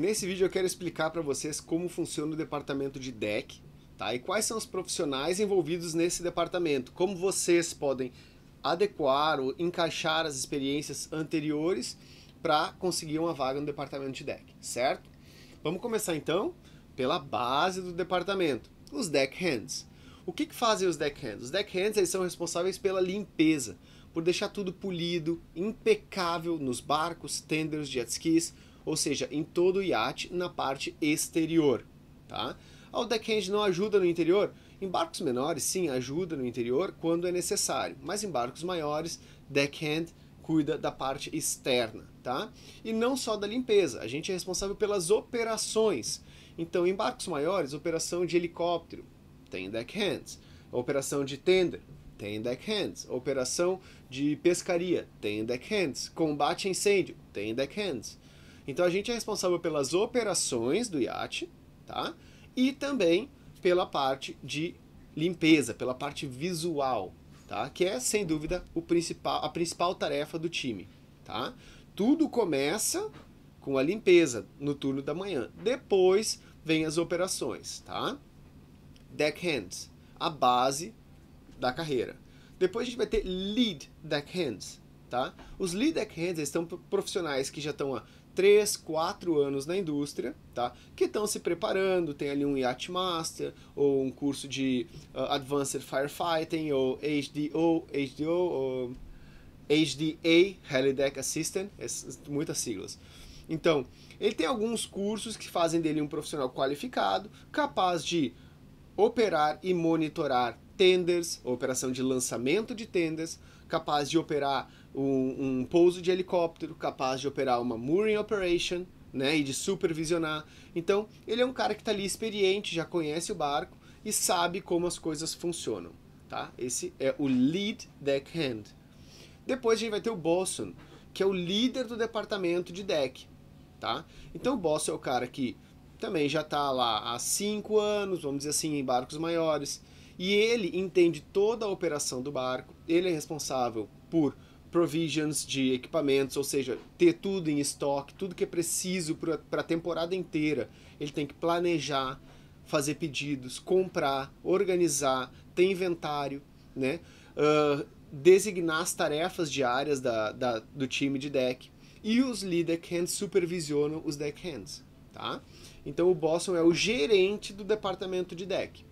Nesse vídeo eu quero explicar para vocês como funciona o departamento de deck, tá? E quais são os profissionais envolvidos nesse departamento, como vocês podem adequar ou encaixar as experiências anteriores para conseguir uma vaga no departamento de deck, certo? Vamos começar então pela base do departamento, os deckhands. O que fazem os deckhands? Os deckhands eles são responsáveis pela limpeza, por deixar tudo polido, impecável nos barcos, tenders, jet skis, ou seja, em todo o iate na parte exterior, tá? O deckhand não ajuda no interior? Em barcos menores, sim, ajuda no interior quando é necessário, mas em barcos maiores, deckhand cuida da parte externa, tá? E não só da limpeza, a gente é responsável pelas operações. Então, em barcos maiores, operação de helicóptero, tem deckhands. Operação de tender, tem deckhands. Operação de pescaria, tem deckhands. Combate a incêndio, tem deckhands. Então a gente é responsável pelas operações do iate, tá? E também pela parte de limpeza, pela parte visual, tá? Que é, sem dúvida, a principal tarefa do time, tá? Tudo começa com a limpeza no turno da manhã. Depois vem as operações, tá? Deckhands, a base da carreira. Depois a gente vai ter lead deckhands, tá? Os lead deckhands são profissionais que já estão há 3, 4 anos na indústria, tá? Que estão se preparando, tem ali um Yacht Master, ou um curso de Advanced Firefighting, ou HDO, ou HDA, Helideck Assistant, muitas siglas. Então, ele tem alguns cursos que fazem dele um profissional qualificado, capaz de operar e monitorar tenders, operação de lançamento de tenders, capaz de operar um pouso de helicóptero, capaz de operar uma mooring operation, né, e de supervisionar. Então, ele é um cara que está ali experiente, já conhece o barco e sabe como as coisas funcionam, tá? Esse é o lead deckhand. Depois a gente vai ter o bosun, que é o líder do departamento de deck, tá? Então o bosun é o cara que também já está lá há 5 anos, vamos dizer assim, em barcos maiores, e ele entende toda a operação do barco, ele é responsável por provisions de equipamentos, ou seja, ter tudo em estoque, tudo que é preciso para a temporada inteira, ele tem que planejar, fazer pedidos, comprar, organizar, ter inventário, né? Designar as tarefas diárias do time de deck, e os lead deckhands supervisionam os deckhands, tá? Então o bosun é o gerente do departamento de deck.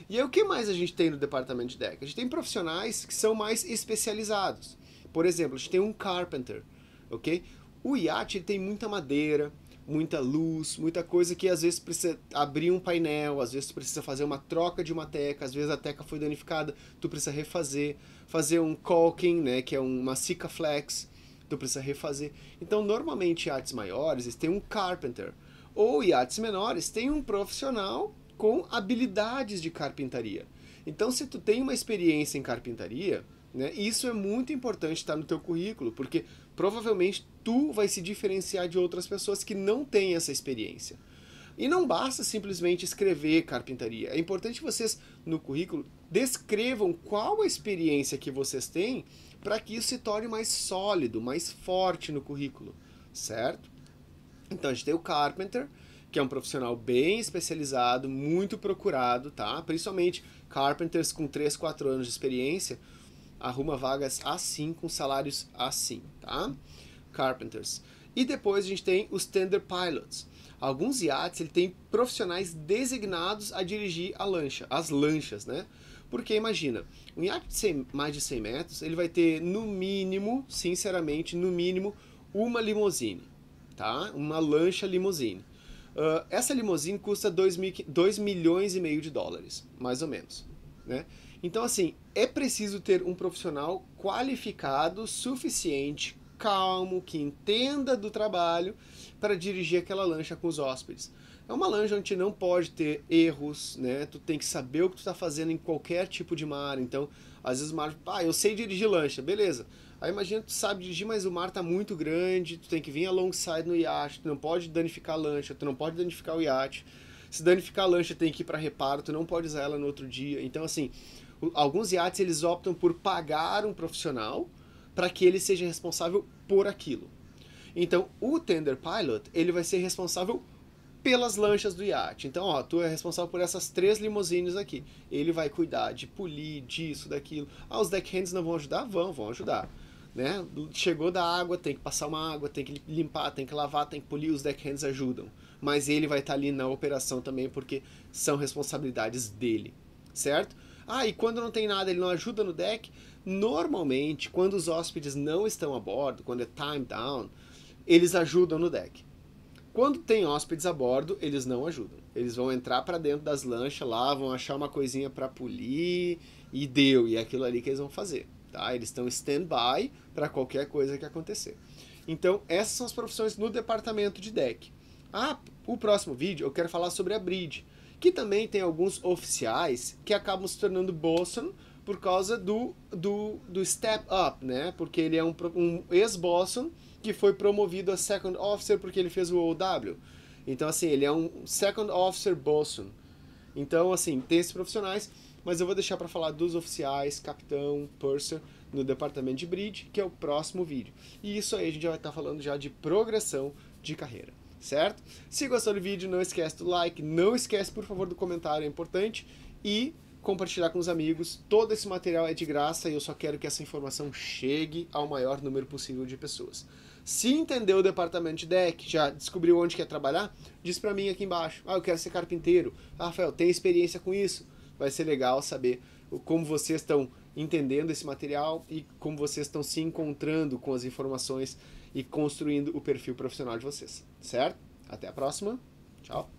E aí o que mais a gente tem no departamento de deck? A gente tem profissionais que são mais especializados. Por exemplo, a gente tem um carpenter, ok? O iate tem muita madeira, muita luz, muita coisa que às vezes precisa abrir um painel, às vezes tu precisa fazer uma troca de uma teca, às vezes a teca foi danificada, tu precisa refazer, fazer um caulking, né, que é uma Sikaflex, tu precisa refazer. Então, normalmente, iates maiores, eles têm um carpenter, ou iates menores têm um profissional com habilidades de carpintaria. Então, se tu tem uma experiência em carpintaria, né, isso é muito importante estar no teu currículo, porque provavelmente tu vai se diferenciar de outras pessoas que não têm essa experiência. E não basta simplesmente escrever carpintaria. É importante que vocês, no currículo, descrevam qual a experiência que vocês têm para que isso se torne mais sólido, mais forte no currículo, certo? Então a gente tem o carpenter, que é um profissional bem especializado, muito procurado, tá? Principalmente carpenters com 3, 4 anos de experiência, arruma vagas assim, com salários assim, tá? Carpenters. E depois a gente tem os tender pilots. Alguns iates ele tem profissionais designados a dirigir a lancha, as lanchas, né? Porque imagina, um iate de mais de 100 metros, ele vai ter no mínimo, sinceramente, no mínimo, uma limusine, tá? Uma lancha limusine. Essa limusine custa 2 milhões e meio de dólares, mais ou menos, né? Então, assim, é preciso ter um profissional qualificado, suficiente, calmo, que entenda do trabalho para dirigir aquela lancha com os hóspedes. É uma lancha onde não pode ter erros, né? Tu tem que saber o que tu está fazendo em qualquer tipo de mar. Então, às vezes o mar, eu sei dirigir lancha, beleza. Aí imagina tu sabe dirigir, mas o mar tá muito grande, tu tem que vir alongside no iate, tu não pode danificar a lancha, tu não pode danificar o iate. Se danificar a lancha tem que ir para reparo, tu não pode usar ela no outro dia. Então, assim, alguns iates eles optam por pagar um profissional para que ele seja responsável por aquilo. Então, o Tender Pilot, ele vai ser responsável pelas lanchas do iate. Então, ó, tu é responsável por essas 3 limousines aqui. Ele vai cuidar de polir, disso, daquilo. Ah, os deckhands não vão ajudar? Vão ajudar. Né? Chegou da água, tem que passar uma água, tem que limpar, tem que lavar, tem que polir, os deckhands ajudam. Mas ele vai estar ali na operação também, porque são responsabilidades dele, certo? Ah, e quando não tem nada, ele não ajuda no deck? Normalmente, quando os hóspedes não estão a bordo, quando é time down, eles ajudam no deck. Quando tem hóspedes a bordo, eles não ajudam. Eles vão entrar para dentro das lanchas lá, vão achar uma coisinha para polir e deu, e é aquilo ali que eles vão fazer. Tá? Eles estão stand-by para qualquer coisa que acontecer. Então, essas são as profissões no departamento de deck. Ah, o próximo vídeo eu quero falar sobre a bridge, que também tem alguns oficiais que acabam se tornando bosun por causa do step up, né? Porque ele é um ex-bosun que foi promovido a second officer porque ele fez o OW. Então, assim, ele é um second officer bosun. Então, assim, tem esses profissionais, mas eu vou deixar para falar dos oficiais, capitão, purser, no departamento de bridge, que é o próximo vídeo. E isso aí a gente já vai estar falando já de progressão de carreira, certo? Se gostou do vídeo, não esquece do like, não esquece, por favor, do comentário, é importante, e compartilhar com os amigos. Todo esse material é de graça e eu só quero que essa informação chegue ao maior número possível de pessoas. Se entendeu o departamento de deck, já descobriu onde quer trabalhar, diz pra mim aqui embaixo. Ah, eu quero ser carpinteiro. Ah, Rafael, tem experiência com isso? Vai ser legal saber como vocês estão entendendo esse material e como vocês estão se encontrando com as informações e construindo o perfil profissional de vocês, certo? Até a próxima. Tchau.